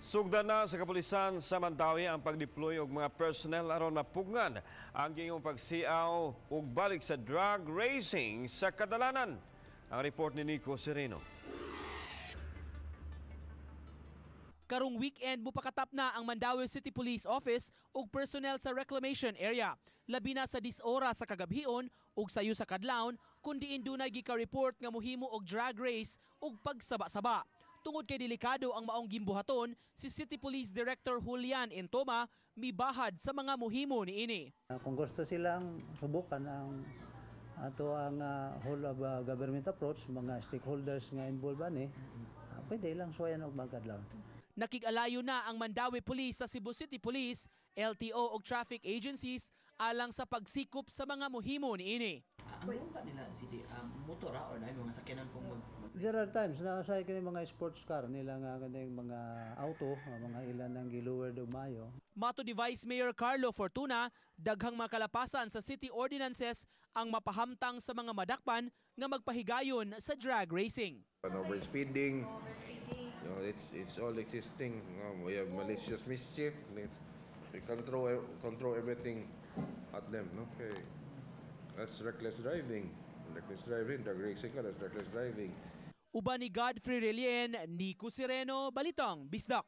Sugdan na sa Kapolisan sa Mandawi ang pag-deploy og mga personnel aron mapugngan ang gingong pagsiaw ug balik sa drug racing sa kadalanan. Ang report ni Nico Sereno. Karong weekend mupakatap na ang Mandawi City Police Office ug personnel sa Reclamation Area. Labi na sa 10 oras sa kagabhion ug sayo sa kadlawon kundi indunay gika-report nga mohimo og drag race ug pagsaba-saba. Tungod kay delikado ang maong gimbuhaton, si City Police Director Julian Entoma mibahad sa mga mohimo niini. Kung gusto silang subukan ang ato ang whole of government approach, mga stakeholders nga involved ani, pwede lang suwayan og magkadlaw. Nakig-alayo na ang Mandawi Police sa Cebu City Police, LTO ug traffic agencies alang sa pagsikop sa mga mohimo niini. Ang ba nila si motor or na mga sakyanan kung There are times na sa mga sports car nila nga kaning mga auto, mga ilan ang gilower og mayo. Mato ni Vice Mayor Carlo Fortuna, daghang makalapasan sa city ordinances ang mapahamtang sa mga madakpan nga magpahigayon sa drag racing. Overspeeding, it's all existing. We have malicious mischief. We control everything at them. Okay. That's reckless driving. Reckless driving, drag racing ka, that's reckless driving. Uban ni Godfrey Relien, Nico Sereno, Balitang Bisdak.